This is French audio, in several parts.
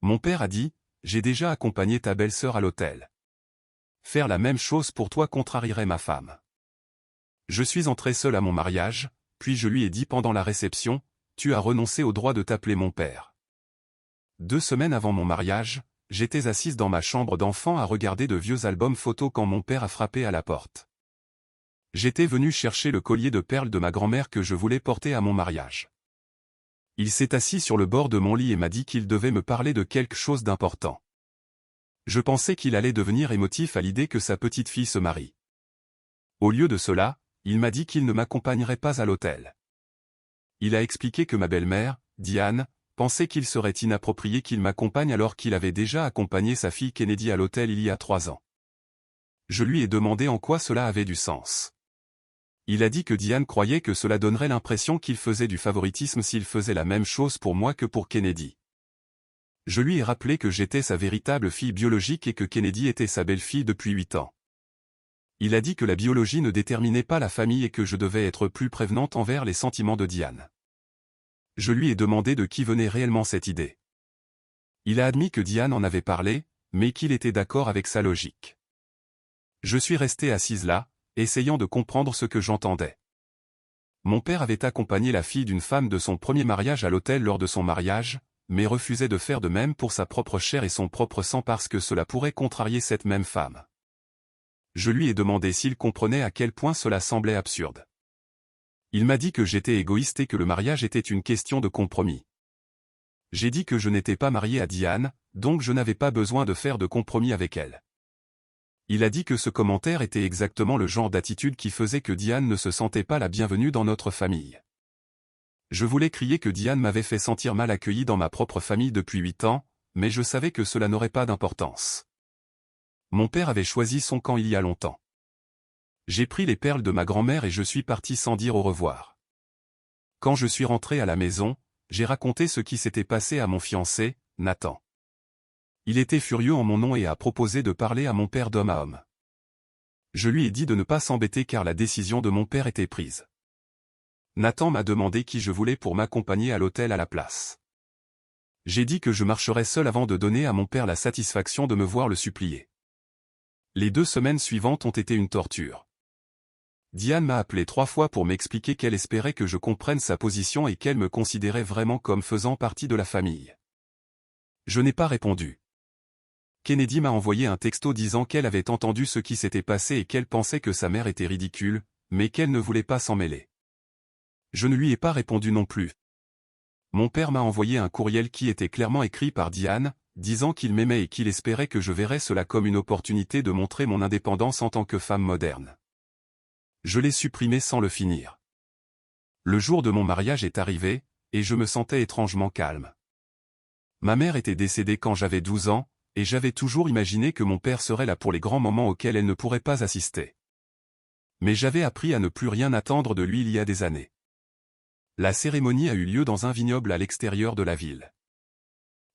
Mon père a dit, j'ai déjà accompagné ta belle-sœur à l'hôtel. Faire la même chose pour toi contrarierait ma femme. Je suis entré seul à mon mariage, puis je lui ai dit pendant la réception, tu as renoncé au droit de t'appeler mon père. 2 semaines avant mon mariage, j'étais assise dans ma chambre d'enfant à regarder de vieux albums photos quand mon père a frappé à la porte. J'étais venu chercher le collier de perles de ma grand-mère que je voulais porter à mon mariage. Il s'est assis sur le bord de mon lit et m'a dit qu'il devait me parler de quelque chose d'important. Je pensais qu'il allait devenir émotif à l'idée que sa petite fille se marie. Au lieu de cela, il m'a dit qu'il ne m'accompagnerait pas à l'hôtel. Il a expliqué que ma belle-mère, Diane, pensait qu'il serait inapproprié qu'il m'accompagne alors qu'il avait déjà accompagné sa fille Kennedy à l'hôtel il y a 3 ans. Je lui ai demandé en quoi cela avait du sens. Il a dit que Diane croyait que cela donnerait l'impression qu'il faisait du favoritisme s'il faisait la même chose pour moi que pour Kennedy. Je lui ai rappelé que j'étais sa véritable fille biologique et que Kennedy était sa belle-fille depuis 8 ans. Il a dit que la biologie ne déterminait pas la famille et que je devais être plus prévenante envers les sentiments de Diane. Je lui ai demandé de qui venait réellement cette idée. Il a admis que Diane en avait parlé, mais qu'il était d'accord avec sa logique. Je suis restée assise là, essayant de comprendre ce que j'entendais. Mon père avait accompagné la fille d'une femme de son premier mariage à l'hôtel lors de son mariage, mais refusait de faire de même pour sa propre chair et son propre sang parce que cela pourrait contrarier cette même femme. Je lui ai demandé s'il comprenait à quel point cela semblait absurde. Il m'a dit que j'étais égoïste et que le mariage était une question de compromis. J'ai dit que je n'étais pas marié à Diane, donc je n'avais pas besoin de faire de compromis avec elle. Il a dit que ce commentaire était exactement le genre d'attitude qui faisait que Diane ne se sentait pas la bienvenue dans notre famille. Je voulais crier que Diane m'avait fait sentir mal accueilli dans ma propre famille depuis 8 ans, mais je savais que cela n'aurait pas d'importance. Mon père avait choisi son camp il y a longtemps. J'ai pris les perles de ma grand-mère et je suis parti sans dire au revoir. Quand je suis rentré à la maison, j'ai raconté ce qui s'était passé à mon fiancé, Nathan. Il était furieux en mon nom et a proposé de parler à mon père d'homme à homme. Je lui ai dit de ne pas s'embêter car la décision de mon père était prise. Nathan m'a demandé qui je voulais pour m'accompagner à l'hôtel à la place. J'ai dit que je marcherais seul avant de donner à mon père la satisfaction de me voir le supplier. Les 2 semaines suivantes ont été une torture. Diane m'a appelé 3 fois pour m'expliquer qu'elle espérait que je comprenne sa position et qu'elle me considérait vraiment comme faisant partie de la famille. Je n'ai pas répondu. Kennedy m'a envoyé un texto disant qu'elle avait entendu ce qui s'était passé et qu'elle pensait que sa mère était ridicule, mais qu'elle ne voulait pas s'en mêler. Je ne lui ai pas répondu non plus. Mon père m'a envoyé un courriel qui était clairement écrit par Diane, disant qu'il m'aimait et qu'il espérait que je verrais cela comme une opportunité de montrer mon indépendance en tant que femme moderne. Je l'ai supprimé sans le finir. Le jour de mon mariage est arrivé, et je me sentais étrangement calme. Ma mère était décédée quand j'avais 12 ans, et j'avais toujours imaginé que mon père serait là pour les grands moments auxquels elle ne pourrait pas assister. Mais j'avais appris à ne plus rien attendre de lui il y a des années. La cérémonie a eu lieu dans un vignoble à l'extérieur de la ville.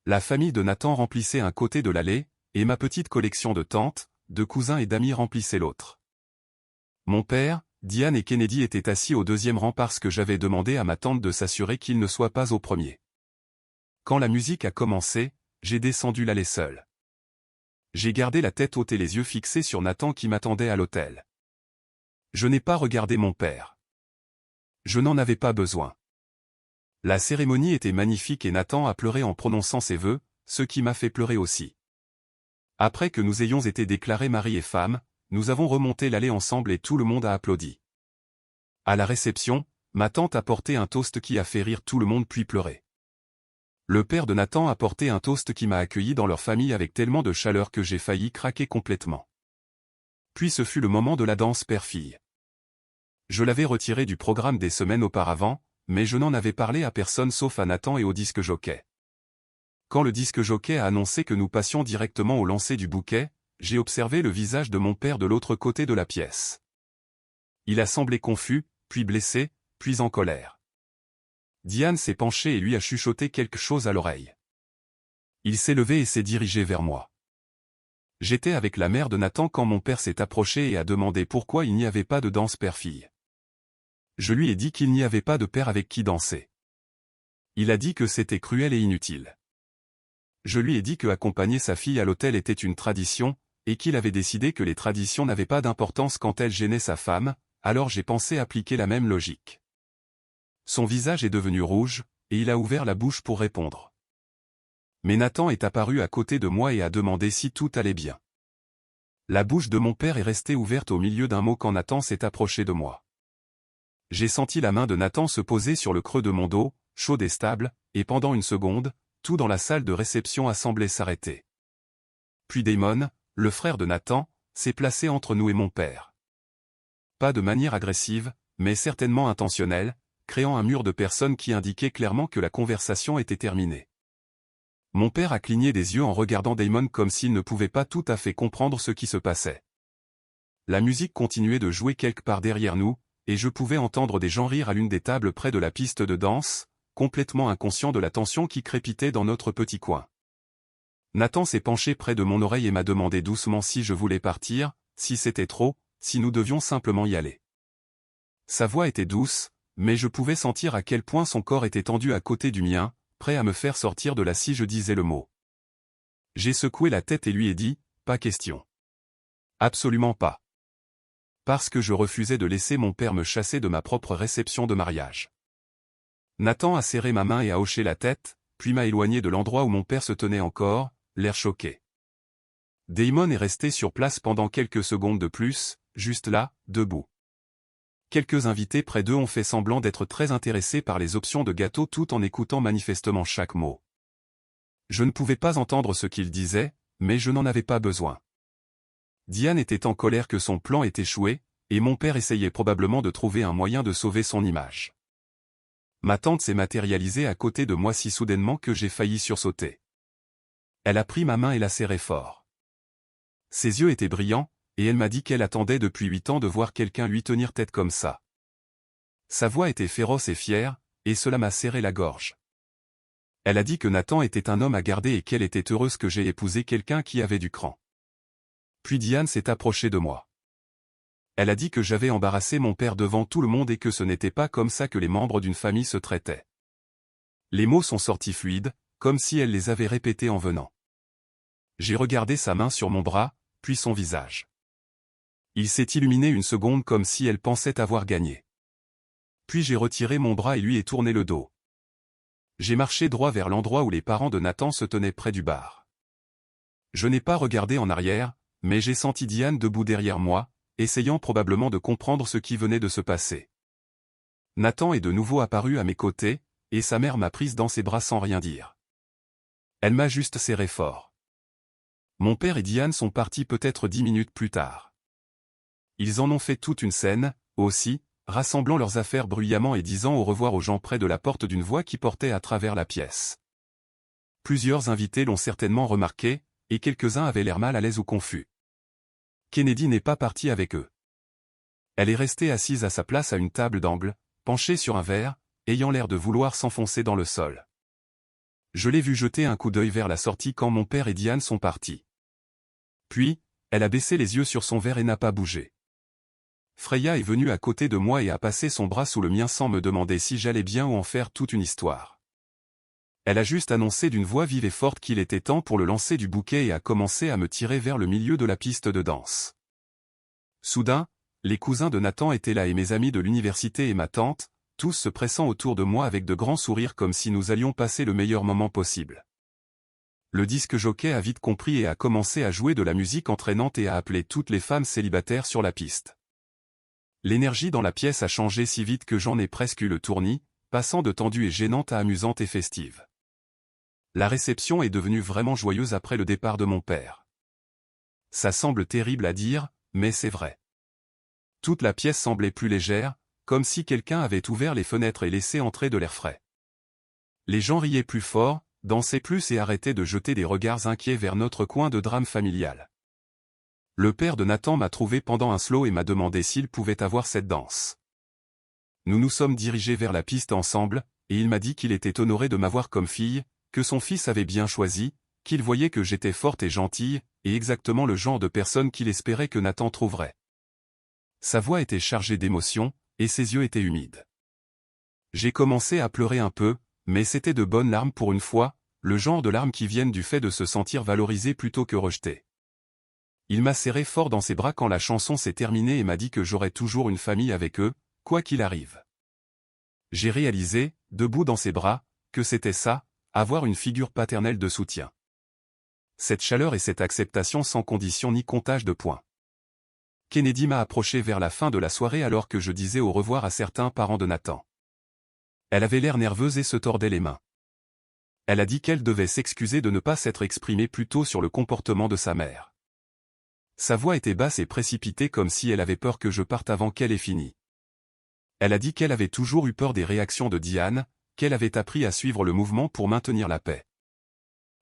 La famille de Nathan remplissait un côté de l'allée, et ma petite collection de tantes, de cousins et d'amis remplissait l'autre. Mon père, Diane et Kennedy étaient assis au 2e rang parce que j'avais demandé à ma tante de s'assurer qu'ils ne soient pas au premier. Quand la musique a commencé, j'ai descendu l'allée seul. J'ai gardé la tête haute et les yeux fixés sur Nathan qui m'attendait à l'hôtel. Je n'ai pas regardé mon père. Je n'en avais pas besoin. La cérémonie était magnifique et Nathan a pleuré en prononçant ses vœux, ce qui m'a fait pleurer aussi. Après que nous ayons été déclarés mari et femme, nous avons remonté l'allée ensemble et tout le monde a applaudi. À la réception, ma tante a porté un toast qui a fait rire tout le monde puis pleurer. Le père de Nathan a porté un toast qui m'a accueilli dans leur famille avec tellement de chaleur que j'ai failli craquer complètement. Puis ce fut le moment de la danse père-fille. Je l'avais retiré du programme des semaines auparavant, mais je n'en avais parlé à personne sauf à Nathan et au disque jockey. Quand le disque jockey a annoncé que nous passions directement au lancer du bouquet, j'ai observé le visage de mon père de l'autre côté de la pièce. Il a semblé confus, puis blessé, puis en colère. Diane s'est penchée et lui a chuchoté quelque chose à l'oreille. Il s'est levé et s'est dirigé vers moi. J'étais avec la mère de Nathan quand mon père s'est approché et a demandé pourquoi il n'y avait pas de danse père-fille. Je lui ai dit qu'il n'y avait pas de père avec qui danser. Il a dit que c'était cruel et inutile. Je lui ai dit que accompagner sa fille à l'hôtel était une tradition, et qu'il avait décidé que les traditions n'avaient pas d'importance quand elles gênaient sa femme, alors j'ai pensé appliquer la même logique. Son visage est devenu rouge, et il a ouvert la bouche pour répondre. Mais Nathan est apparu à côté de moi et a demandé si tout allait bien. La bouche de mon père est restée ouverte au milieu d'un mot quand Nathan s'est approché de moi. J'ai senti la main de Nathan se poser sur le creux de mon dos, chaude et stable, et pendant une seconde, tout dans la salle de réception a semblé s'arrêter. Puis Damon, le frère de Nathan, s'est placé entre nous et mon père. Pas de manière agressive, mais certainement intentionnelle, créant un mur de personnes qui indiquait clairement que la conversation était terminée. Mon père a cligné des yeux en regardant Damon comme s'il ne pouvait pas tout à fait comprendre ce qui se passait. La musique continuait de jouer quelque part derrière nous, et je pouvais entendre des gens rire à l'une des tables près de la piste de danse, complètement inconscient de la tension qui crépitait dans notre petit coin. Nathan s'est penché près de mon oreille et m'a demandé doucement si je voulais partir, si c'était trop, si nous devions simplement y aller. Sa voix était douce, mais je pouvais sentir à quel point son corps était tendu à côté du mien, prêt à me faire sortir de là si je disais le mot. J'ai secoué la tête et lui ai dit, pas question. Absolument pas. Parce que je refusais de laisser mon père me chasser de ma propre réception de mariage. Nathan a serré ma main et a hoché la tête, puis m'a éloigné de l'endroit où mon père se tenait encore, l'air choqué. Damon est resté sur place pendant quelques secondes de plus, juste là, debout. Quelques invités près d'eux ont fait semblant d'être très intéressés par les options de gâteau tout en écoutant manifestement chaque mot. Je ne pouvais pas entendre ce qu'ils disaient, mais je n'en avais pas besoin. Diane était en colère que son plan ait échoué, et mon père essayait probablement de trouver un moyen de sauver son image. Ma tante s'est matérialisée à côté de moi si soudainement que j'ai failli sursauter. Elle a pris ma main et l'a serrée fort. Ses yeux étaient brillants, et elle m'a dit qu'elle attendait depuis 8 ans de voir quelqu'un lui tenir tête comme ça. Sa voix était féroce et fière, et cela m'a serré la gorge. Elle a dit que Nathan était un homme à garder et qu'elle était heureuse que j'ai épousé quelqu'un qui avait du cran. Puis Diane s'est approchée de moi. Elle a dit que j'avais embarrassé mon père devant tout le monde et que ce n'était pas comme ça que les membres d'une famille se traitaient. Les mots sont sortis fluides, comme si elle les avait répétés en venant. J'ai regardé sa main sur mon bras, puis son visage. Il s'est illuminé une seconde comme si elle pensait avoir gagné. Puis j'ai retiré mon bras et lui ai tourné le dos. J'ai marché droit vers l'endroit où les parents de Nathan se tenaient près du bar. Je n'ai pas regardé en arrière, mais j'ai senti Diane debout derrière moi, essayant probablement de comprendre ce qui venait de se passer. Nathan est de nouveau apparu à mes côtés, et sa mère m'a prise dans ses bras sans rien dire. Elle m'a juste serré fort. Mon père et Diane sont partis peut-être 10 minutes plus tard. Ils en ont fait toute une scène, aussi, rassemblant leurs affaires bruyamment et disant au revoir aux gens près de la porte d'une voix qui portait à travers la pièce. Plusieurs invités l'ont certainement remarqué, et quelques-uns avaient l'air mal à l'aise ou confus. Kennedy n'est pas partie avec eux. Elle est restée assise à sa place à une table d'angle, penchée sur un verre, ayant l'air de vouloir s'enfoncer dans le sol. Je l'ai vue jeter un coup d'œil vers la sortie quand mon père et Diane sont partis. Puis, elle a baissé les yeux sur son verre et n'a pas bougé. Freya est venue à côté de moi et a passé son bras sous le mien sans me demander si j'allais bien ou en faire toute une histoire. Elle a juste annoncé d'une voix vive et forte qu'il était temps pour le lancer du bouquet et a commencé à me tirer vers le milieu de la piste de danse. Soudain, les cousins de Nathan étaient là et mes amis de l'université et ma tante, tous se pressant autour de moi avec de grands sourires comme si nous allions passer le meilleur moment possible. Le disque jockey a vite compris et a commencé à jouer de la musique entraînante et a appelé toutes les femmes célibataires sur la piste. L'énergie dans la pièce a changé si vite que j'en ai presque eu le tournis, passant de tendue et gênante à amusante et festive. La réception est devenue vraiment joyeuse après le départ de mon père. Ça semble terrible à dire, mais c'est vrai. Toute la pièce semblait plus légère, comme si quelqu'un avait ouvert les fenêtres et laissé entrer de l'air frais. Les gens riaient plus fort, dansaient plus et arrêtaient de jeter des regards inquiets vers notre coin de drame familial. Le père de Nathan m'a trouvé pendant un slow et m'a demandé s'il pouvait avoir cette danse. Nous nous sommes dirigés vers la piste ensemble, et il m'a dit qu'il était honoré de m'avoir comme fille, que son fils avait bien choisi, qu'il voyait que j'étais forte et gentille, et exactement le genre de personne qu'il espérait que Nathan trouverait. Sa voix était chargée d'émotion, et ses yeux étaient humides. J'ai commencé à pleurer un peu, mais c'était de bonnes larmes pour une fois, le genre de larmes qui viennent du fait de se sentir valorisé plutôt que rejeté. Il m'a serré fort dans ses bras quand la chanson s'est terminée et m'a dit que j'aurais toujours une famille avec eux, quoi qu'il arrive. J'ai réalisé, debout dans ses bras, que c'était ça, avoir une figure paternelle de soutien. Cette chaleur et cette acceptation sans condition ni comptage de points. Kennedy m'a approché vers la fin de la soirée alors que je disais au revoir à certains parents de Nathan. Elle avait l'air nerveuse et se tordait les mains. Elle a dit qu'elle devait s'excuser de ne pas s'être exprimée plus tôt sur le comportement de sa mère. Sa voix était basse et précipitée comme si elle avait peur que je parte avant qu'elle ait fini. Elle a dit qu'elle avait toujours eu peur des réactions de Diane, qu'elle avait appris à suivre le mouvement pour maintenir la paix.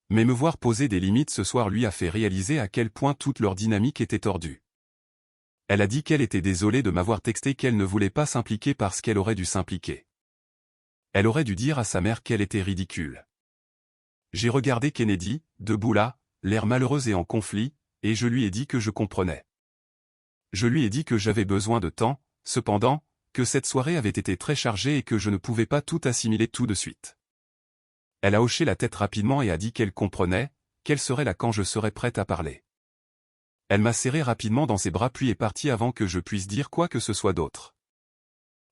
Mais me voir poser des limites ce soir lui a fait réaliser à quel point toute leur dynamique était tordue. Elle a dit qu'elle était désolée de m'avoir texté qu'elle ne voulait pas s'impliquer parce qu'elle aurait dû s'impliquer. Elle aurait dû dire à sa mère qu'elle était ridicule. J'ai regardé Kennedy, debout là, l'air malheureux et en conflit, et je lui ai dit que je comprenais. Je lui ai dit que j'avais besoin de temps, cependant, que cette soirée avait été très chargée et que je ne pouvais pas tout assimiler tout de suite. Elle a hoché la tête rapidement et a dit qu'elle comprenait, qu'elle serait là quand je serais prête à parler. Elle m'a serré rapidement dans ses bras puis est partie avant que je puisse dire quoi que ce soit d'autre.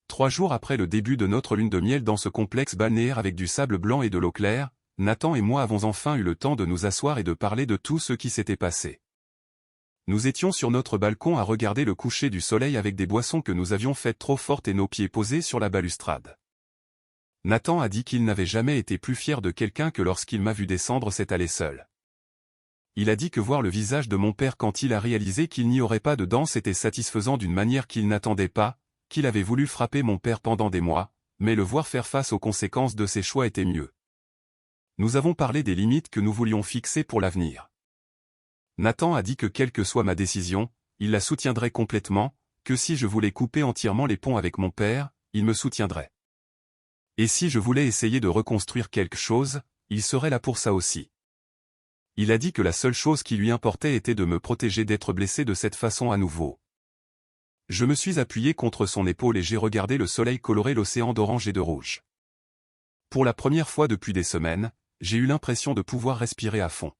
3 jours après le début de notre lune de miel dans ce complexe balnéaire avec du sable blanc et de l'eau claire, Nathan et moi avons enfin eu le temps de nous asseoir et de parler de tout ce qui s'était passé. Nous étions sur notre balcon à regarder le coucher du soleil avec des boissons que nous avions faites trop fortes et nos pieds posés sur la balustrade. Nathan a dit qu'il n'avait jamais été plus fier de quelqu'un que lorsqu'il m'a vu descendre cette allée seule. Il a dit que voir le visage de mon père quand il a réalisé qu'il n'y aurait pas de danse était satisfaisant d'une manière qu'il n'attendait pas, qu'il avait voulu frapper mon père pendant des mois, mais le voir faire face aux conséquences de ses choix était mieux. Nous avons parlé des limites que nous voulions fixer pour l'avenir. Nathan a dit que quelle que soit ma décision, il la soutiendrait complètement, que si je voulais couper entièrement les ponts avec mon père, il me soutiendrait. Et si je voulais essayer de reconstruire quelque chose, il serait là pour ça aussi. Il a dit que la seule chose qui lui importait était de me protéger d'être blessé de cette façon à nouveau. Je me suis appuyé contre son épaule et j'ai regardé le soleil colorer l'océan d'orange et de rouge. Pour la première fois depuis des semaines, j'ai eu l'impression de pouvoir respirer à fond.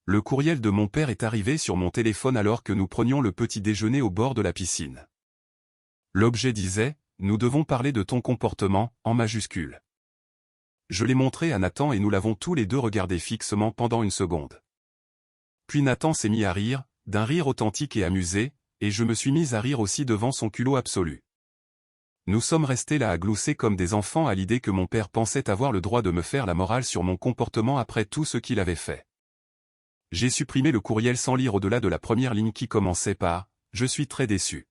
Le courriel de mon père est arrivé sur mon téléphone alors que nous prenions le petit déjeuner au bord de la piscine. L'objet disait « Nous devons parler de ton comportement » en majuscule. Je l'ai montré à Nathan et nous l'avons tous les deux regardé fixement pendant une seconde. Puis Nathan s'est mis à rire, d'un rire authentique et amusé, et je me suis mise à rire aussi devant son culot absolu. Nous sommes restés là à glousser comme des enfants à l'idée que mon père pensait avoir le droit de me faire la morale sur mon comportement après tout ce qu'il avait fait. J'ai supprimé le courriel sans lire au-delà de la première ligne qui commençait par « Je suis très déçu ».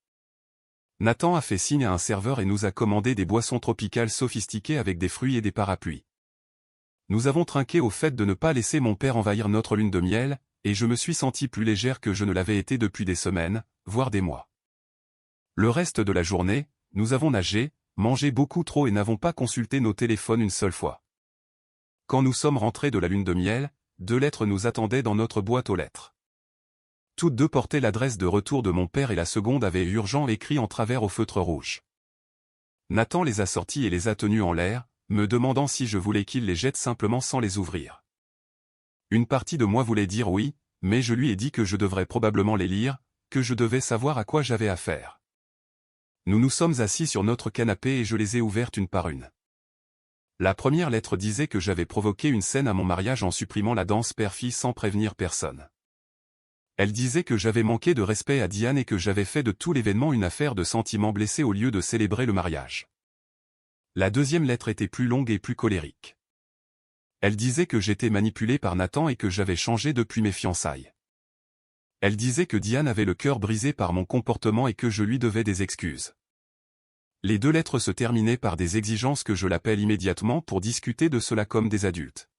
Nathan a fait signe à un serveur et nous a commandé des boissons tropicales sophistiquées avec des fruits et des parapluies. Nous avons trinqué au fait de ne pas laisser mon père envahir notre lune de miel, et je me suis senti plus légère que je ne l'avais été depuis des semaines, voire des mois. Le reste de la journée, nous avons nagé, mangé beaucoup trop et n'avons pas consulté nos téléphones une seule fois. Quand nous sommes rentrés de la lune de miel, 2 lettres nous attendaient dans notre boîte aux lettres. Toutes 2 portaient l'adresse de retour de mon père et la seconde avait urgent écrit en travers au feutre rouge. Nathan les a sorties et les a tenues en l'air, me demandant si je voulais qu'il les jette simplement sans les ouvrir. Une partie de moi voulait dire oui, mais je lui ai dit que je devrais probablement les lire, que je devais savoir à quoi j'avais affaire. Nous nous sommes assis sur notre canapé et je les ai ouvertes une par une. La première lettre disait que j'avais provoqué une scène à mon mariage en supprimant la danse père-fille sans prévenir personne. Elle disait que j'avais manqué de respect à Diane et que j'avais fait de tout l'événement une affaire de sentiments blessés au lieu de célébrer le mariage. La deuxième lettre était plus longue et plus colérique. Elle disait que j'étais manipulé par Nathan et que j'avais changé depuis mes fiançailles. Elle disait que Diane avait le cœur brisé par mon comportement et que je lui devais des excuses. Les 2 lettres se terminaient par des exigences que je l'appelle immédiatement pour discuter de cela comme des adultes.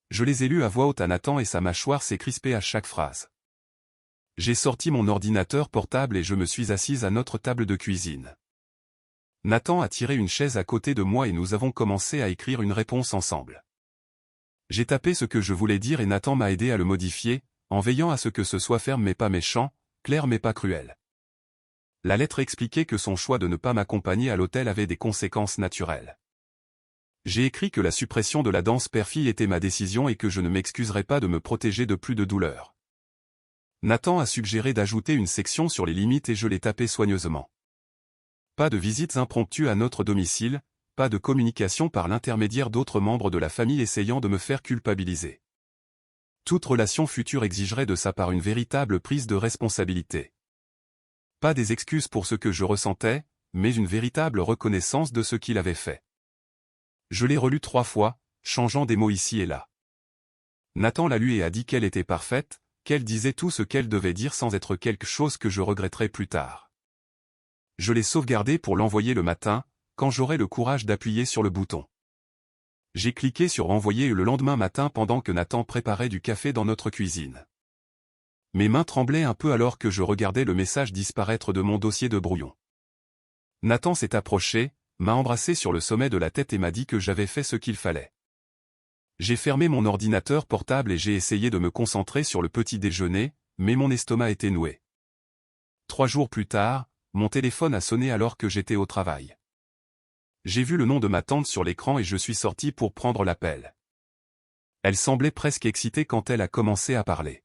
Je les ai lues à voix haute à Nathan et sa mâchoire s'est crispée à chaque phrase. J'ai sorti mon ordinateur portable et je me suis assise à notre table de cuisine. Nathan a tiré une chaise à côté de moi et nous avons commencé à écrire une réponse ensemble. J'ai tapé ce que je voulais dire et Nathan m'a aidé à le modifier, en veillant à ce que ce soit ferme mais pas méchant, clair mais pas cruel. La lettre expliquait que son choix de ne pas m'accompagner à l'hôtel avait des conséquences naturelles. J'ai écrit que la suppression de la danse père-fille était ma décision et que je ne m'excuserais pas de me protéger de plus de douleur. Nathan a suggéré d'ajouter une section sur les limites et je l'ai tapé soigneusement. Pas de visites impromptues à notre domicile, pas de communication par l'intermédiaire d'autres membres de la famille essayant de me faire culpabiliser. Toute relation future exigerait de sa part une véritable prise de responsabilité. Pas des excuses pour ce que je ressentais, mais une véritable reconnaissance de ce qu'il avait fait. Je l'ai relu 3 fois, changeant des mots ici et là. Nathan l'a lu et a dit qu'elle était parfaite, qu'elle disait tout ce qu'elle devait dire sans être quelque chose que je regretterais plus tard. Je l'ai sauvegardé pour l'envoyer le matin, quand j'aurai le courage d'appuyer sur le bouton. J'ai cliqué sur envoyer le lendemain matin pendant que Nathan préparait du café dans notre cuisine. Mes mains tremblaient un peu alors que je regardais le message disparaître de mon dossier de brouillon. Nathan s'est approché, m'a embrassé sur le sommet de la tête et m'a dit que j'avais fait ce qu'il fallait. J'ai fermé mon ordinateur portable et j'ai essayé de me concentrer sur le petit déjeuner, mais mon estomac était noué. 3 jours plus tard, mon téléphone a sonné alors que j'étais au travail. J'ai vu le nom de ma tante sur l'écran et je suis sorti pour prendre l'appel. Elle semblait presque excitée quand elle a commencé à parler.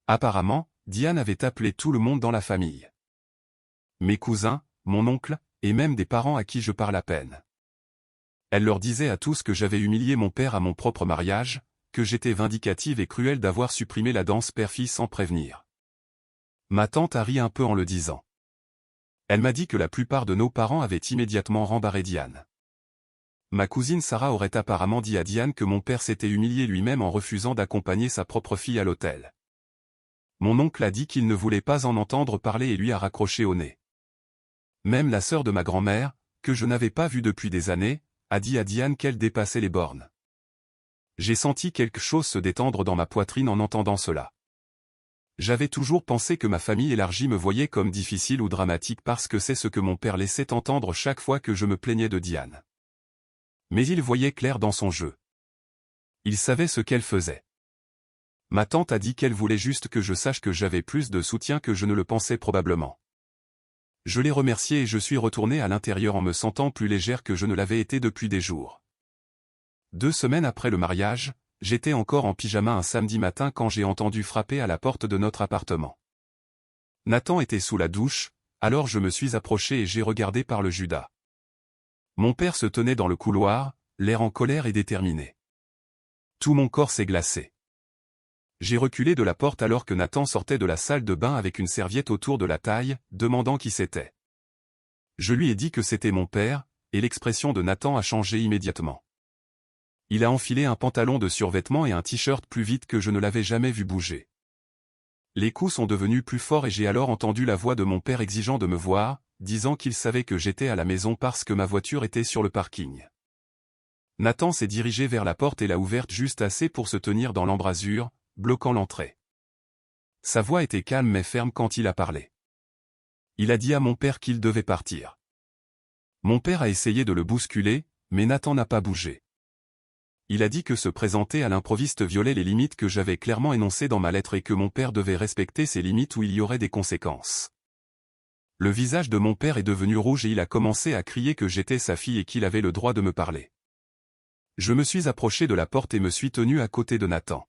Apparemment, Diane avait appelé tout le monde dans la famille. Mes cousins, mon oncle, et même des parents à qui je parle à peine. Elle leur disait à tous que j'avais humilié mon père à mon propre mariage, que j'étais vindicative et cruelle d'avoir supprimé la danse père-fille sans prévenir. Ma tante a ri un peu en le disant. Elle m'a dit que la plupart de nos parents avaient immédiatement rembarré Diane. Ma cousine Sarah aurait apparemment dit à Diane que mon père s'était humilié lui-même en refusant d'accompagner sa propre fille à l'hôtel. Mon oncle a dit qu'il ne voulait pas en entendre parler et lui a raccroché au nez. Même la sœur de ma grand-mère, que je n'avais pas vue depuis des années, a dit à Diane qu'elle dépassait les bornes. J'ai senti quelque chose se détendre dans ma poitrine en entendant cela. J'avais toujours pensé que ma famille élargie me voyait comme difficile ou dramatique parce que c'est ce que mon père laissait entendre chaque fois que je me plaignais de Diane. Mais il voyait clair dans son jeu. Il savait ce qu'elle faisait. Ma tante a dit qu'elle voulait juste que je sache que j'avais plus de soutien que je ne le pensais probablement. Je l'ai remercié et je suis retourné à l'intérieur en me sentant plus légère que je ne l'avais été depuis des jours. 2 semaines après le mariage, j'étais encore en pyjama un samedi matin quand j'ai entendu frapper à la porte de notre appartement. Nathan était sous la douche, alors je me suis approché et j'ai regardé par le judas. Mon père se tenait dans le couloir, l'air en colère et déterminé. Tout mon corps s'est glacé. J'ai reculé de la porte alors que Nathan sortait de la salle de bain avec une serviette autour de la taille, demandant qui c'était. Je lui ai dit que c'était mon père, et l'expression de Nathan a changé immédiatement. Il a enfilé un pantalon de survêtement et un t-shirt plus vite que je ne l'avais jamais vu bouger. Les coups sont devenus plus forts et j'ai alors entendu la voix de mon père exigeant de me voir, disant qu'il savait que j'étais à la maison parce que ma voiture était sur le parking. Nathan s'est dirigé vers la porte et l'a ouverte juste assez pour se tenir dans l'embrasure, bloquant l'entrée. Sa voix était calme mais ferme quand il a parlé. Il a dit à mon père qu'il devait partir. Mon père a essayé de le bousculer, mais Nathan n'a pas bougé. Il a dit que se présenter à l'improviste violait les limites que j'avais clairement énoncées dans ma lettre et que mon père devait respecter ces limites où il y aurait des conséquences. Le visage de mon père est devenu rouge et il a commencé à crier que j'étais sa fille et qu'il avait le droit de me parler. Je me suis approché de la porte et me suis tenu à côté de Nathan.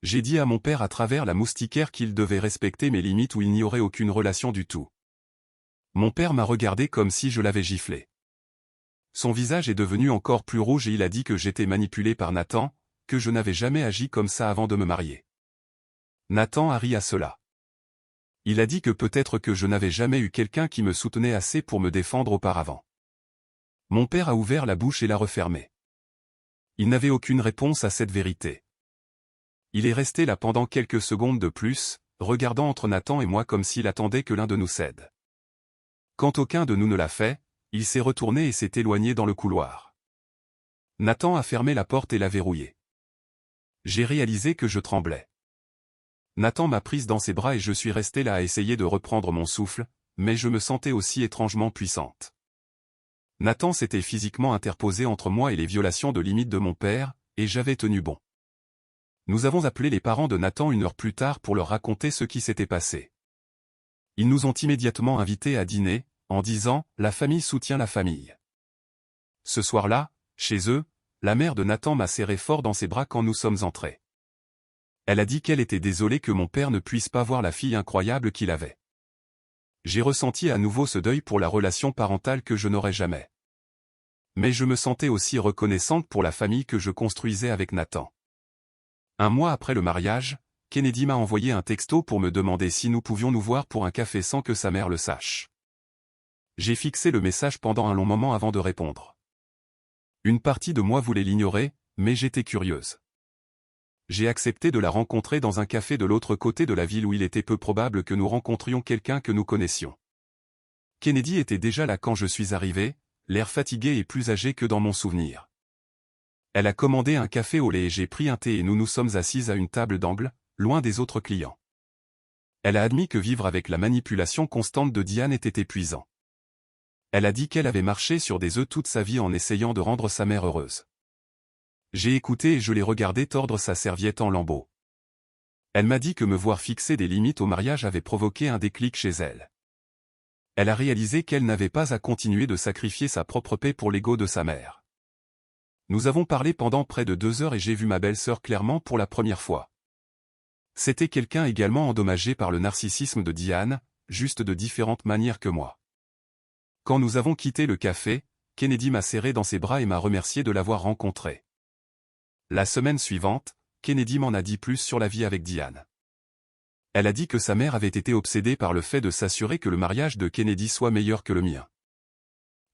J'ai dit à mon père à travers la moustiquaire qu'il devait respecter mes limites où il n'y aurait aucune relation du tout. Mon père m'a regardé comme si je l'avais giflé. Son visage est devenu encore plus rouge et il a dit que j'étais manipulé par Nathan, que je n'avais jamais agi comme ça avant de me marier. Nathan a ri à cela. Il a dit que peut-être que je n'avais jamais eu quelqu'un qui me soutenait assez pour me défendre auparavant. Mon père a ouvert la bouche et l'a refermée. Il n'avait aucune réponse à cette vérité. Il est resté là pendant quelques secondes de plus, regardant entre Nathan et moi comme s'il attendait que l'un de nous cède. Quand aucun de nous ne l'a fait, il s'est retourné et s'est éloigné dans le couloir. Nathan a fermé la porte et l'a verrouillée. J'ai réalisé que je tremblais. Nathan m'a prise dans ses bras et je suis resté là à essayer de reprendre mon souffle, mais je me sentais aussi étrangement puissante. Nathan s'était physiquement interposé entre moi et les violations de limites de mon père, et j'avais tenu bon. Nous avons appelé les parents de Nathan 1 heure plus tard pour leur raconter ce qui s'était passé. Ils nous ont immédiatement invités à dîner, en disant « La famille soutient la famille ». Ce soir-là, Chez eux, la mère de Nathan m'a serré fort dans ses bras quand nous sommes entrés. Elle a dit qu'elle était désolée que mon père ne puisse pas voir la fille incroyable qu'il avait. J'ai ressenti à nouveau ce deuil pour la relation parentale que je n'aurais jamais. Mais je me sentais aussi reconnaissante pour la famille que je construisais avec Nathan. Un mois après le mariage, Kennedy m'a envoyé un texto pour me demander si nous pouvions nous voir pour un café sans que sa mère le sache. J'ai fixé le message pendant un long moment avant de répondre. Une partie de moi voulait l'ignorer, mais j'étais curieuse. J'ai accepté de la rencontrer dans un café de l'autre côté de la ville où il était peu probable que nous rencontrions quelqu'un que nous connaissions. Kennedy était déjà là quand je suis arrivé, l'air fatigué et plus âgé que dans mon souvenir. Elle a commandé un café au lait et j'ai pris un thé et nous nous sommes assises à une table d'angle, loin des autres clients. Elle a admis que vivre avec la manipulation constante de Diane était épuisant. Elle a dit qu'elle avait marché sur des œufs toute sa vie en essayant de rendre sa mère heureuse. J'ai écouté et je l'ai regardé tordre sa serviette en lambeaux. Elle m'a dit que me voir fixer des limites au mariage avait provoqué un déclic chez elle. Elle a réalisé qu'elle n'avait pas à continuer de sacrifier sa propre paix pour l'ego de sa mère. Nous avons parlé pendant près de 2 heures et j'ai vu ma belle-sœur clairement pour la première fois. C'était quelqu'un également endommagé par le narcissisme de Diane, juste de différentes manières que moi. Quand nous avons quitté le café, Kennedy m'a serré dans ses bras et m'a remercié de l'avoir rencontré. La semaine suivante, Kennedy m'en a dit plus sur la vie avec Diane. Elle a dit que sa mère avait été obsédée par le fait de s'assurer que le mariage de Kennedy soit meilleur que le mien.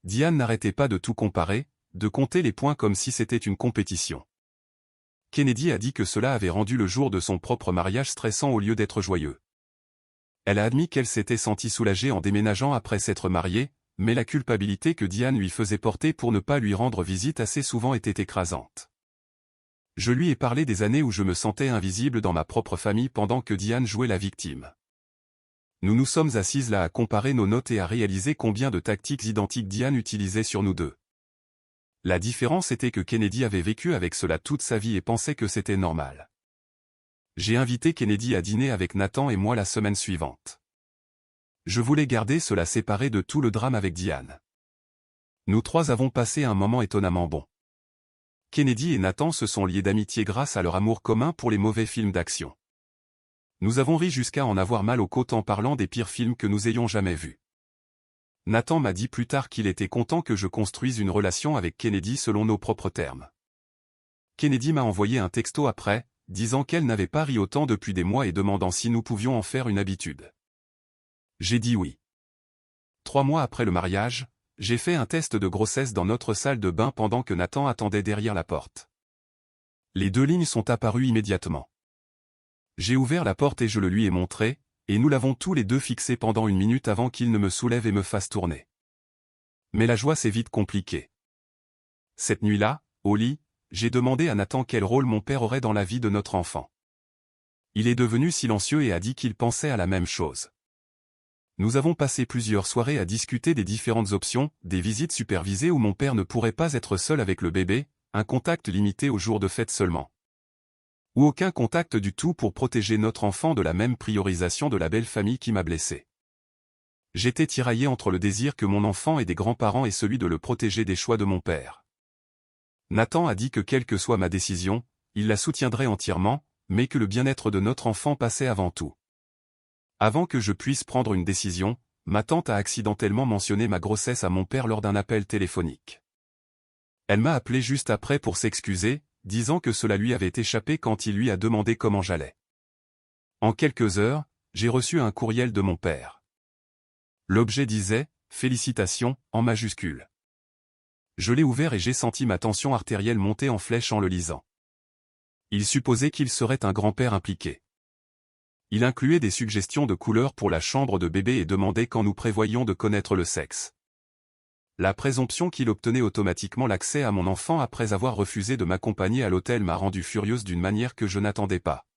Diane n'arrêtait pas de tout comparer, de compter les points comme si c'était une compétition. Kennedy a dit que cela avait rendu le jour de son propre mariage stressant au lieu d'être joyeux. Elle a admis qu'elle s'était sentie soulagée en déménageant après s'être mariée, mais la culpabilité que Diane lui faisait porter pour ne pas lui rendre visite assez souvent était écrasante. Je lui ai parlé des années où je me sentais invisible dans ma propre famille pendant que Diane jouait la victime. Nous nous sommes assises là à comparer nos notes et à réaliser combien de tactiques identiques Diane utilisait sur nous deux. La différence était que Kennedy avait vécu avec cela toute sa vie et pensait que c'était normal. J'ai invité Kennedy à dîner avec Nathan et moi la semaine suivante. Je voulais garder cela séparé de tout le drame avec Diane. Nous trois avons passé un moment étonnamment bon. Kennedy et Nathan se sont liés d'amitié grâce à leur amour commun pour les mauvais films d'action. Nous avons ri jusqu'à en avoir mal aux côtes en parlant des pires films que nous ayons jamais vus. Nathan m'a dit plus tard qu'il était content que je construise une relation avec Kennedy selon nos propres termes. Kennedy m'a envoyé un texto après, disant qu'elle n'avait pas ri autant depuis des mois et demandant si nous pouvions en faire une habitude. J'ai dit oui. 3 mois après le mariage, j'ai fait un test de grossesse dans notre salle de bain pendant que Nathan attendait derrière la porte. Les 2 lignes sont apparues immédiatement. J'ai ouvert la porte et je le lui ai montré, et nous l'avons tous les deux fixé pendant 1 minute avant qu'il ne me soulève et me fasse tourner. Mais la joie s'est vite compliquée. Cette nuit-là, au lit, j'ai demandé à Nathan quel rôle mon père aurait dans la vie de notre enfant. Il est devenu silencieux et a dit qu'il pensait à la même chose. Nous avons passé plusieurs soirées à discuter des différentes options, des visites supervisées où mon père ne pourrait pas être seul avec le bébé, un contact limité aux jours de fête seulement. Ou aucun contact du tout pour protéger notre enfant de la même priorisation de la belle famille qui m'a blessé. J'étais tiraillé entre le désir que mon enfant ait des grands-parents et celui de le protéger des choix de mon père. Nathan a dit que quelle que soit ma décision, il la soutiendrait entièrement, mais que le bien-être de notre enfant passait avant tout. Avant que je puisse prendre une décision, ma tante a accidentellement mentionné ma grossesse à mon père lors d'un appel téléphonique. Elle m'a appelé juste après pour s'excuser, disant que cela lui avait échappé quand il lui a demandé comment j'allais. En quelques heures, j'ai reçu un courriel de mon père. L'objet disait « Félicitations » en majuscule. Je l'ai ouvert et j'ai senti ma tension artérielle monter en flèche en le lisant. Il supposait qu'il serait un grand-père impliqué. Il incluait des suggestions de couleurs pour la chambre de bébé et demandait quand nous prévoyions de connaître le sexe. La présomption qu'il obtenait automatiquement l'accès à mon enfant après avoir refusé de m'accompagner à l'hôtel m'a rendu furieuse d'une manière que je n'attendais pas.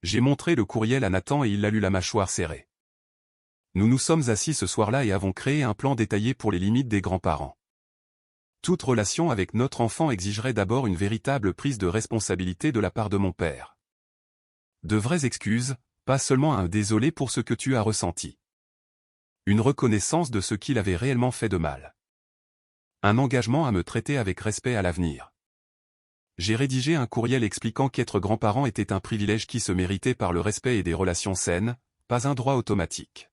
J'ai montré le courriel à Nathan et il l'a lu la mâchoire serrée. Nous nous sommes assis ce soir-là et avons créé un plan détaillé pour les limites des grands-parents. Toute relation avec notre enfant exigerait d'abord une véritable prise de responsabilité de la part de mon père. De vraies excuses, pas seulement un désolé pour ce que tu as ressenti. Une reconnaissance de ce qu'il avait réellement fait de mal. Un engagement à me traiter avec respect à l'avenir. J'ai rédigé un courriel expliquant qu'être grand-parent était un privilège qui se méritait par le respect et des relations saines, pas un droit automatique.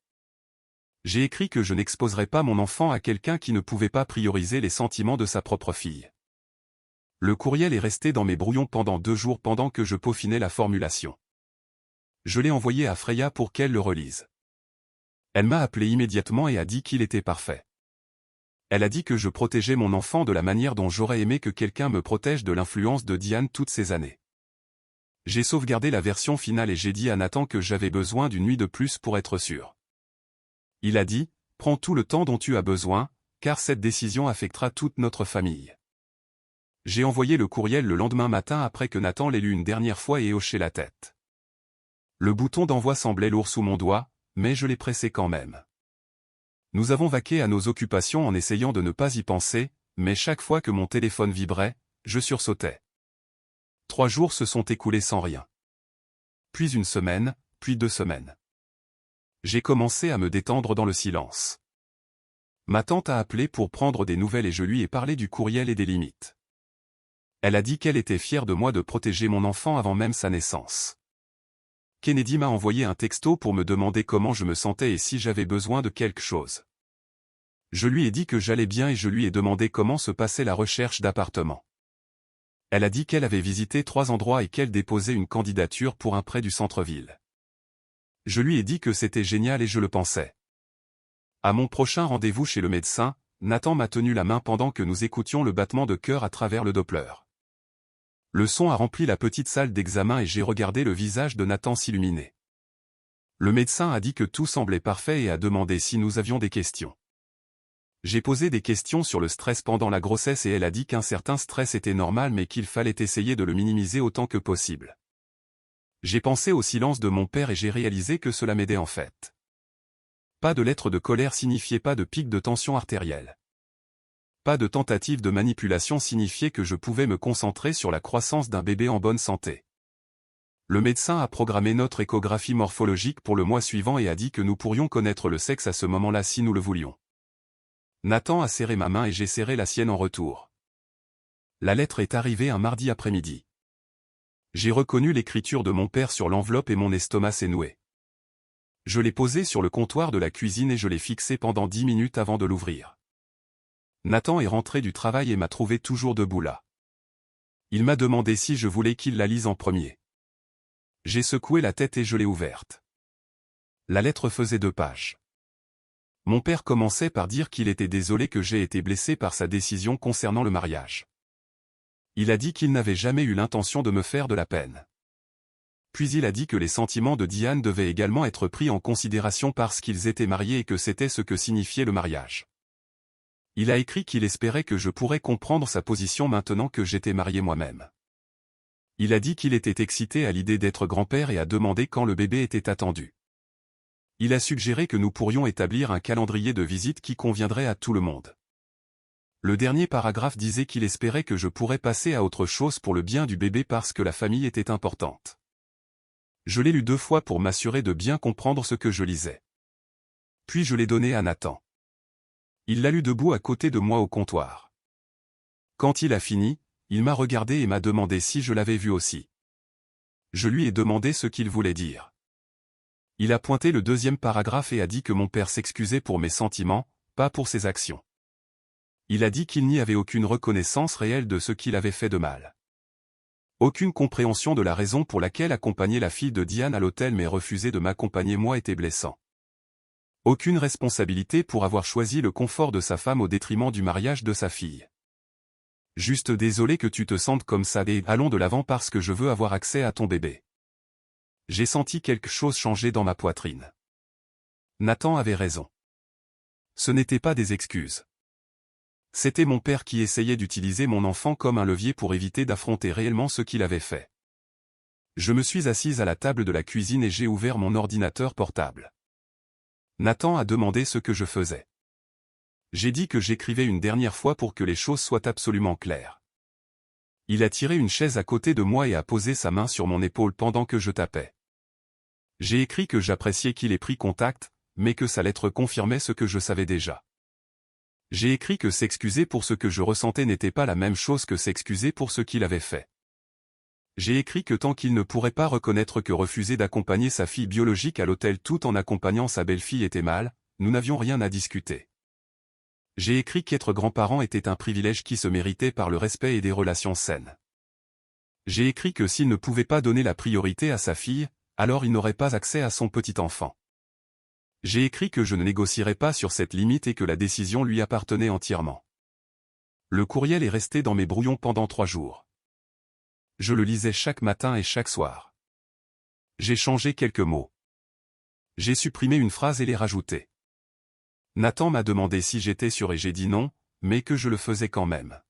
J'ai écrit que je n'exposerais pas mon enfant à quelqu'un qui ne pouvait pas prioriser les sentiments de sa propre fille. Le courriel est resté dans mes brouillons pendant 2 jours pendant que je peaufinais la formulation. Je l'ai envoyé à Freya pour qu'elle le relise. Elle m'a appelé immédiatement et a dit qu'il était parfait. Elle a dit que je protégeais mon enfant de la manière dont j'aurais aimé que quelqu'un me protège de l'influence de Diane toutes ces années. J'ai sauvegardé la version finale et j'ai dit à Nathan que j'avais besoin d'une nuit de plus pour être sûr. Il a dit, « Prends tout le temps dont tu as besoin, car cette décision affectera toute notre famille. » J'ai envoyé le courriel le lendemain matin après que Nathan l'ait lu une dernière fois et hoché la tête. Le bouton d'envoi semblait lourd sous mon doigt, mais je l'ai pressé quand même. Nous avons vaqué à nos occupations en essayant de ne pas y penser, mais chaque fois que mon téléphone vibrait, je sursautais. 3 jours se sont écoulés sans rien. Puis 1 semaine, puis 2 semaines. J'ai commencé à me détendre dans le silence. Ma tante a appelé pour prendre des nouvelles et je lui ai parlé du courriel et des limites. Elle a dit qu'elle était fière de moi de protéger mon enfant avant même sa naissance. Kennedy m'a envoyé un texto pour me demander comment je me sentais et si j'avais besoin de quelque chose. Je lui ai dit que j'allais bien et je lui ai demandé comment se passait la recherche d'appartement. Elle a dit qu'elle avait visité 3 endroits et qu'elle déposait une candidature pour un prêt du centre-ville. Je lui ai dit que c'était génial et je le pensais. À mon prochain rendez-vous chez le médecin, Nathan m'a tenu la main pendant que nous écoutions le battement de cœur à travers le Doppler. Le son a rempli la petite salle d'examen et j'ai regardé le visage de Nathan s'illuminer. Le médecin a dit que tout semblait parfait et a demandé si nous avions des questions. J'ai posé des questions sur le stress pendant la grossesse et elle a dit qu'un certain stress était normal mais qu'il fallait essayer de le minimiser autant que possible. J'ai pensé au silence de mon père et j'ai réalisé que cela m'aidait en fait. Pas de lettre de colère signifiait pas de pic de tension artérielle. Pas de tentative de manipulation signifiait que je pouvais me concentrer sur la croissance d'un bébé en bonne santé. Le médecin a programmé notre échographie morphologique pour le mois suivant et a dit que nous pourrions connaître le sexe à ce moment-là si nous le voulions. Nathan a serré ma main et j'ai serré la sienne en retour. La lettre est arrivée un mardi après-midi. J'ai reconnu l'écriture de mon père sur l'enveloppe et mon estomac s'est noué. Je l'ai posée sur le comptoir de la cuisine et je l'ai fixée pendant 10 minutes avant de l'ouvrir. Nathan est rentré du travail et m'a trouvé toujours debout là. Il m'a demandé si je voulais qu'il la lise en premier. J'ai secoué la tête et je l'ai ouverte. La lettre faisait 2 pages. Mon père commençait par dire qu'il était désolé que j'ai été blessé par sa décision concernant le mariage. Il a dit qu'il n'avait jamais eu l'intention de me faire de la peine. Puis il a dit que les sentiments de Diane devaient également être pris en considération parce qu'ils étaient mariés et que c'était ce que signifiait le mariage. Il a écrit qu'il espérait que je pourrais comprendre sa position maintenant que j'étais marié moi-même. Il a dit qu'il était excité à l'idée d'être grand-père et a demandé quand le bébé était attendu. Il a suggéré que nous pourrions établir un calendrier de visite qui conviendrait à tout le monde. Le dernier paragraphe disait qu'il espérait que je pourrais passer à autre chose pour le bien du bébé parce que la famille était importante. Je l'ai lu 2 fois pour m'assurer de bien comprendre ce que je lisais. Puis je l'ai donné à Nathan. Il l'a lu debout à côté de moi au comptoir. Quand il a fini, il m'a regardé et m'a demandé si je l'avais vu aussi. Je lui ai demandé ce qu'il voulait dire. Il a pointé le 2e paragraphe et a dit que mon père s'excusait pour mes sentiments, pas pour ses actions. Il a dit qu'il n'y avait aucune reconnaissance réelle de ce qu'il avait fait de mal. Aucune compréhension de la raison pour laquelle accompagner la fille de Diane à l'hôtel mais refuser de m'accompagner moi était blessant. Aucune responsabilité pour avoir choisi le confort de sa femme au détriment du mariage de sa fille. Juste désolé que tu te sentes comme ça et allons de l'avant parce que je veux avoir accès à ton bébé. J'ai senti quelque chose changer dans ma poitrine. Nathan avait raison. Ce n'était pas des excuses. C'était mon père qui essayait d'utiliser mon enfant comme un levier pour éviter d'affronter réellement ce qu'il avait fait. Je me suis assise à la table de la cuisine et j'ai ouvert mon ordinateur portable. Nathan a demandé ce que je faisais. J'ai dit que j'écrivais une dernière fois pour que les choses soient absolument claires. Il a tiré une chaise à côté de moi et a posé sa main sur mon épaule pendant que je tapais. J'ai écrit que j'appréciais qu'il ait pris contact, mais que sa lettre confirmait ce que je savais déjà. J'ai écrit que s'excuser pour ce que je ressentais n'était pas la même chose que s'excuser pour ce qu'il avait fait. J'ai écrit que tant qu'il ne pourrait pas reconnaître que refuser d'accompagner sa fille biologique à l'hôtel tout en accompagnant sa belle-fille était mal, nous n'avions rien à discuter. J'ai écrit qu'être grand-parent était un privilège qui se méritait par le respect et des relations saines. J'ai écrit que s'il ne pouvait pas donner la priorité à sa fille, alors il n'aurait pas accès à son petit enfant. J'ai écrit que je ne négocierais pas sur cette limite et que la décision lui appartenait entièrement. Le courriel est resté dans mes brouillons pendant 3 jours. Je le lisais chaque matin et chaque soir. J'ai changé quelques mots. J'ai supprimé une phrase et les rajouté. Nathan m'a demandé si j'étais sûr et j'ai dit non, mais que je le faisais quand même.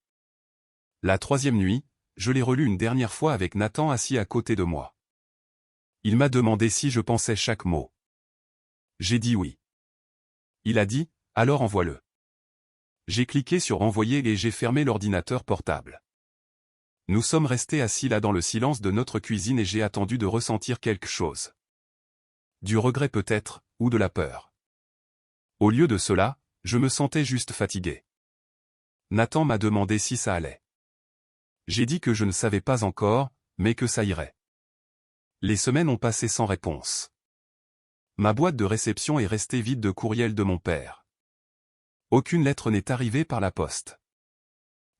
La 3e nuit, je l'ai relu une dernière fois avec Nathan assis à côté de moi. Il m'a demandé si je pensais chaque mot. J'ai dit oui. Il a dit, alors envoie-le. J'ai cliqué sur envoyer et j'ai fermé l'ordinateur portable. Nous sommes restés assis là dans le silence de notre cuisine et j'ai attendu de ressentir quelque chose. Du regret peut-être, ou de la peur. Au lieu de cela, je me sentais juste fatigué. Nathan m'a demandé si ça allait. J'ai dit que je ne savais pas encore, mais que ça irait. Les semaines ont passé sans réponse. Ma boîte de réception est restée vide de courriels de mon père. Aucune lettre n'est arrivée par la poste.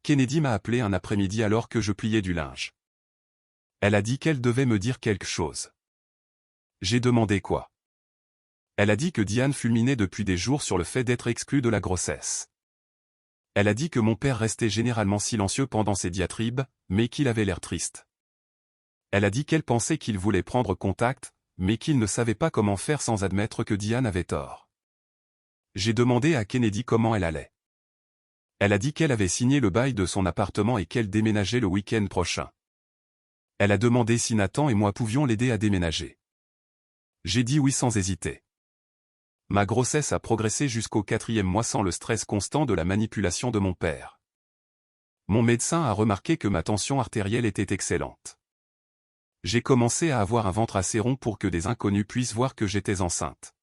Kennedy m'a appelé un après-midi alors que je pliais du linge. Elle a dit qu'elle devait me dire quelque chose. J'ai demandé quoi. Elle a dit que Diane fulminait depuis des jours sur le fait d'être exclue de la grossesse. Elle a dit que mon père restait généralement silencieux pendant ses diatribes, mais qu'il avait l'air triste. Elle a dit qu'elle pensait qu'il voulait prendre contact, mais qu'il ne savait pas comment faire sans admettre que Diane avait tort. J'ai demandé à Kennedy comment elle allait. Elle a dit qu'elle avait signé le bail de son appartement et qu'elle déménageait le week-end prochain. Elle a demandé si Nathan et moi pouvions l'aider à déménager. J'ai dit oui sans hésiter. Ma grossesse a progressé jusqu'au 4e mois sans le stress constant de la manipulation de mon père. Mon médecin a remarqué que ma tension artérielle était excellente. J'ai commencé à avoir un ventre assez rond pour que des inconnus puissent voir que j'étais enceinte.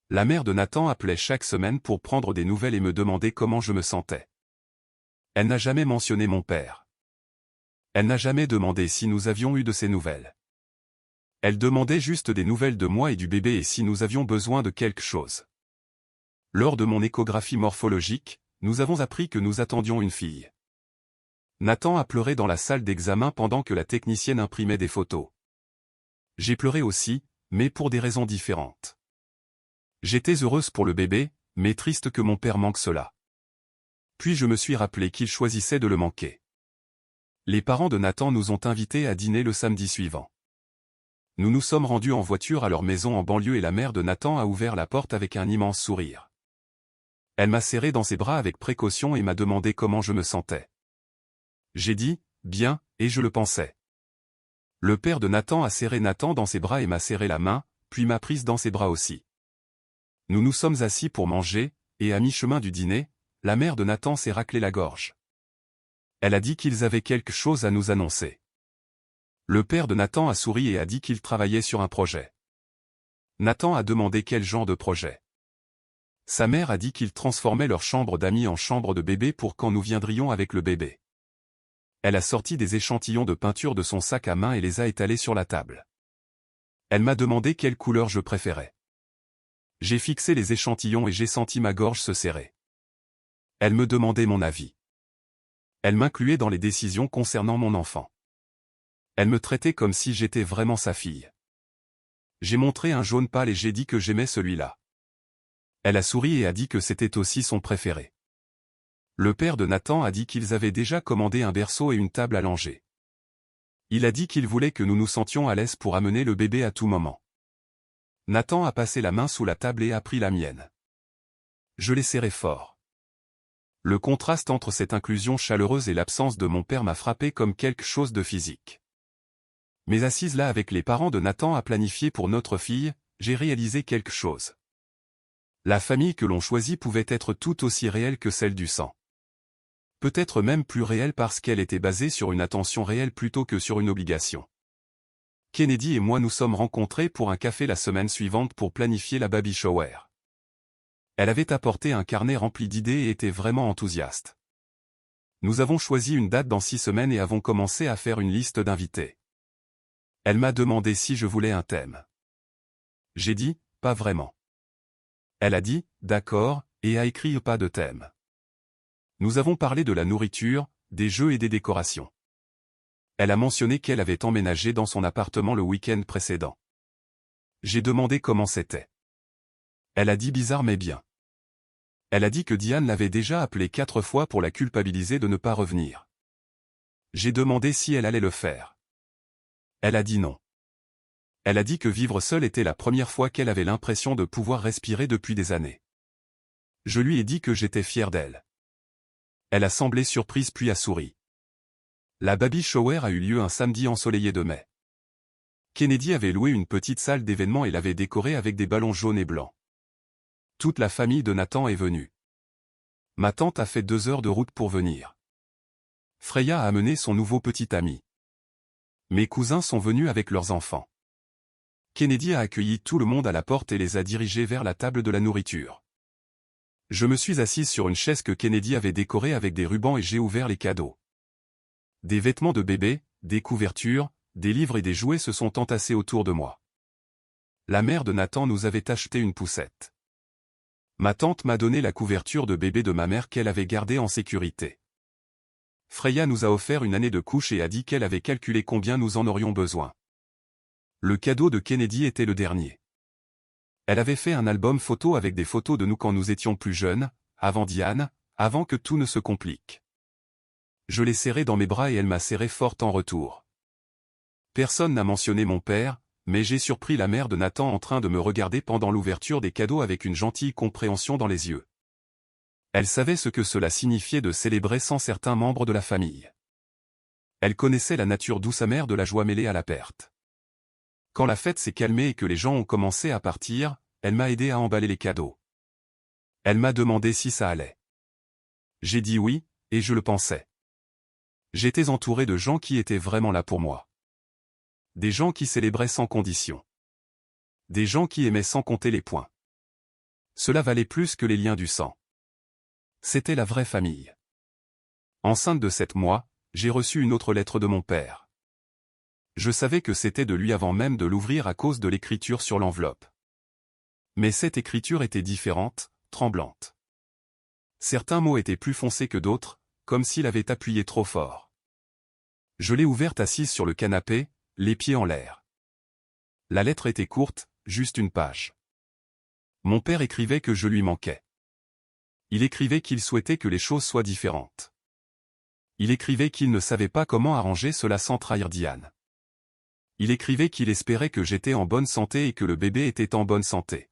La mère de Nathan appelait chaque semaine pour prendre des nouvelles et me demander comment je me sentais. Elle n'a jamais mentionné mon père. Elle n'a jamais demandé si nous avions eu de ses nouvelles. Elle demandait juste des nouvelles de moi et du bébé et si nous avions besoin de quelque chose. Lors de mon échographie morphologique, nous avons appris que nous attendions une fille. Nathan a pleuré dans la salle d'examen pendant que la technicienne imprimait des photos. J'ai pleuré aussi, mais pour des raisons différentes. J'étais heureuse pour le bébé, mais triste que mon père manque cela. Puis je me suis rappelé qu'il choisissait de le manquer. Les parents de Nathan nous ont invités à dîner le samedi suivant. Nous nous sommes rendus en voiture à leur maison en banlieue et la mère de Nathan a ouvert la porte avec un immense sourire. Elle m'a serré dans ses bras avec précaution et m'a demandé comment je me sentais. J'ai dit, bien, et je le pensais. Le père de Nathan a serré Nathan dans ses bras et m'a serré la main, puis m'a prise dans ses bras aussi. Nous nous sommes assis pour manger, et à mi-chemin du dîner, la mère de Nathan s'est raclé la gorge. Elle a dit qu'ils avaient quelque chose à nous annoncer. Le père de Nathan a souri et a dit qu'il travaillait sur un projet. Nathan a demandé quel genre de projet. Sa mère a dit qu'ils transformaient leur chambre d'amis en chambre de bébé pour quand nous viendrions avec le bébé. Elle a sorti des échantillons de peinture de son sac à main et les a étalés sur la table. Elle m'a demandé quelle couleur je préférais. J'ai fixé les échantillons et j'ai senti ma gorge se serrer. Elle me demandait mon avis. Elle m'incluait dans les décisions concernant mon enfant. Elle me traitait comme si j'étais vraiment sa fille. J'ai montré un jaune pâle et j'ai dit que j'aimais celui-là. Elle a souri et a dit que c'était aussi son préféré. Le père de Nathan a dit qu'ils avaient déjà commandé un berceau et une table à langer. Il a dit qu'il voulait que nous nous sentions à l'aise pour amener le bébé à tout moment. Nathan a passé la main sous la table et a pris la mienne. Je l'ai serré fort. Le contraste entre cette inclusion chaleureuse et l'absence de mon père m'a frappé comme quelque chose de physique. Mais assise là avec les parents de Nathan à planifier pour notre fille, j'ai réalisé quelque chose. La famille que l'on choisit pouvait être tout aussi réelle que celle du sang. Peut-être même plus réelle parce qu'elle était basée sur une attention réelle plutôt que sur une obligation. Kennedy et moi nous sommes rencontrés pour un café la semaine suivante pour planifier la baby shower. Elle avait apporté un carnet rempli d'idées et était vraiment enthousiaste. Nous avons choisi une date dans 6 semaines et avons commencé à faire une liste d'invités. Elle m'a demandé si je voulais un thème. J'ai dit, pas vraiment. Elle a dit, d'accord, et a écrit pas de thème. Nous avons parlé de la nourriture, des jeux et des décorations. Elle a mentionné qu'elle avait emménagé dans son appartement le week-end précédent. J'ai demandé comment c'était. Elle a dit bizarre mais bien. Elle a dit que Diane l'avait déjà appelée 4 fois pour la culpabiliser de ne pas revenir. J'ai demandé si elle allait le faire. Elle a dit non. Elle a dit que vivre seule était la première fois qu'elle avait l'impression de pouvoir respirer depuis des années. Je lui ai dit que j'étais fier d'elle. Elle a semblé surprise puis a souri. La baby shower a eu lieu un samedi ensoleillé de mai. Kennedy avait loué une petite salle d'événement et l'avait décorée avec des ballons jaunes et blancs. Toute la famille de Nathan est venue. Ma tante a fait 2 heures de route pour venir. Freya a amené son nouveau petit ami. Mes cousins sont venus avec leurs enfants. Kennedy a accueilli tout le monde à la porte et les a dirigés vers la table de la nourriture. Je me suis assise sur une chaise que Kennedy avait décorée avec des rubans et j'ai ouvert les cadeaux. Des vêtements de bébé, des couvertures, des livres et des jouets se sont entassés autour de moi. La mère de Nathan nous avait acheté une poussette. Ma tante m'a donné la couverture de bébé de ma mère qu'elle avait gardée en sécurité. Freya nous a offert une année de couche et a dit qu'elle avait calculé combien nous en aurions besoin. Le cadeau de Kennedy était le dernier. Elle avait fait un album photo avec des photos de nous quand nous étions plus jeunes, avant Diane, avant que tout ne se complique. Je l'ai serrée dans mes bras et elle m'a serré fort en retour. Personne n'a mentionné mon père, mais j'ai surpris la mère de Nathan en train de me regarder pendant l'ouverture des cadeaux avec une gentille compréhension dans les yeux. Elle savait ce que cela signifiait de célébrer sans certains membres de la famille. Elle connaissait la nature douce amère de la joie mêlée à la perte. Quand la fête s'est calmée et que les gens ont commencé à partir, elle m'a aidé à emballer les cadeaux. Elle m'a demandé si ça allait. J'ai dit oui, et je le pensais. J'étais entouré de gens qui étaient vraiment là pour moi. Des gens qui célébraient sans condition. Des gens qui aimaient sans compter les points. Cela valait plus que les liens du sang. C'était la vraie famille. Enceinte de 7 mois, j'ai reçu une autre lettre de mon père. Je savais que c'était de lui avant même de l'ouvrir à cause de l'écriture sur l'enveloppe. Mais cette écriture était différente, tremblante. Certains mots étaient plus foncés que d'autres, comme s'il avait appuyé trop fort. Je l'ai ouverte assise sur le canapé, les pieds en l'air. La lettre était courte, juste une page. Mon père écrivait que je lui manquais. Il écrivait qu'il souhaitait que les choses soient différentes. Il écrivait qu'il ne savait pas comment arranger cela sans trahir Diane. Il écrivait qu'il espérait que j'étais en bonne santé et que le bébé était en bonne santé.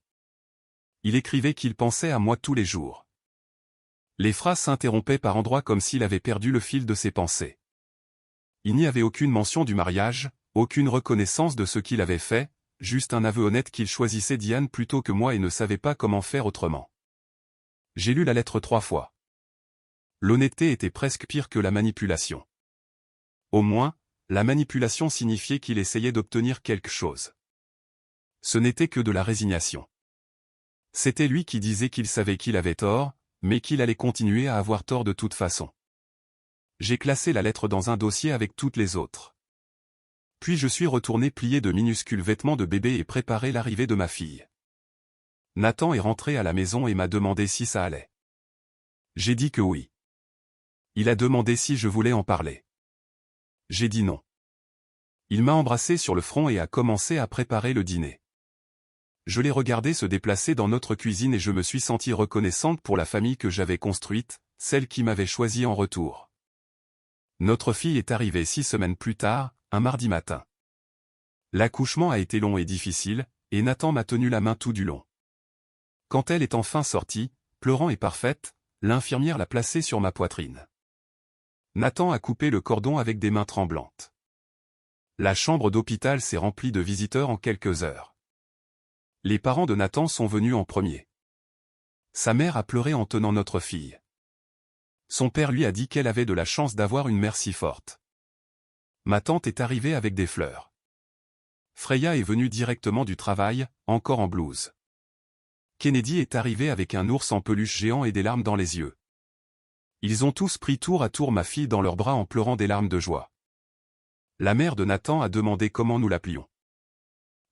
Il écrivait qu'il pensait à moi tous les jours. Les phrases s'interrompaient par endroits comme s'il avait perdu le fil de ses pensées. Il n'y avait aucune mention du mariage, aucune reconnaissance de ce qu'il avait fait, juste un aveu honnête qu'il choisissait Diane plutôt que moi et ne savait pas comment faire autrement. J'ai lu la lettre 3 fois. L'honnêteté était presque pire que la manipulation. Au moins, la manipulation signifiait qu'il essayait d'obtenir quelque chose. Ce n'était que de la résignation. C'était lui qui disait qu'il savait qu'il avait tort, mais qu'il allait continuer à avoir tort de toute façon. J'ai classé la lettre dans un dossier avec toutes les autres. Puis je suis retourné plier de minuscules vêtements de bébé et préparer l'arrivée de ma fille. Nathan est rentré à la maison et m'a demandé si ça allait. J'ai dit que oui. Il a demandé si je voulais en parler. J'ai dit non. Il m'a embrassé sur le front et a commencé à préparer le dîner. Je l'ai regardé se déplacer dans notre cuisine et je me suis senti reconnaissante pour la famille que j'avais construite, celle qui m'avait choisi en retour. Notre fille est arrivée 6 semaines plus tard, un mardi matin. L'accouchement a été long et difficile, et Nathan m'a tenu la main tout du long. Quand elle est enfin sortie, pleurant et parfaite, l'infirmière l'a placée sur ma poitrine. Nathan a coupé le cordon avec des mains tremblantes. La chambre d'hôpital s'est remplie de visiteurs en quelques heures. Les parents de Nathan sont venus en premier. Sa mère a pleuré en tenant notre fille. Son père lui a dit qu'elle avait de la chance d'avoir une mère si forte. Ma tante est arrivée avec des fleurs. Freya est venue directement du travail, encore en blouse. Kennedy est arrivé avec un ours en peluche géant et des larmes dans les yeux. Ils ont tous pris tour à tour ma fille dans leurs bras en pleurant des larmes de joie. La mère de Nathan a demandé comment nous l'appelions.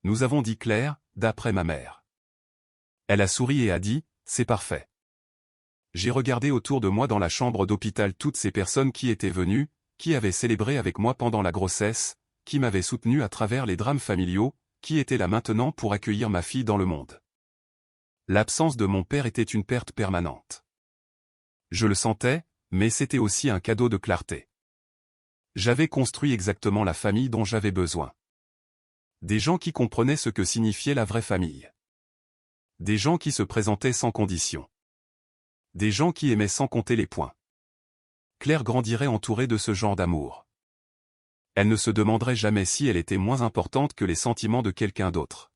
Nous avons dit Claire, d'après ma mère. Elle a souri et a dit, c'est parfait. J'ai regardé autour de moi dans la chambre d'hôpital toutes ces personnes qui étaient venues, qui avaient célébré avec moi pendant la grossesse, qui m'avaient soutenu à travers les drames familiaux, qui étaient là maintenant pour accueillir ma fille dans le monde. L'absence de mon père était une perte permanente. Je le sentais, mais c'était aussi un cadeau de clarté. J'avais construit exactement la famille dont j'avais besoin. Des gens qui comprenaient ce que signifiait la vraie famille. Des gens qui se présentaient sans condition. Des gens qui aimaient sans compter les points. Claire grandirait entourée de ce genre d'amour. Elle ne se demanderait jamais si elle était moins importante que les sentiments de quelqu'un d'autre.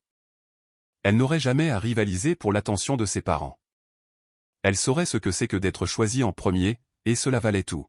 Elle n'aurait jamais à rivaliser pour l'attention de ses parents. Elle saurait ce que c'est que d'être choisie en premier, et cela valait tout.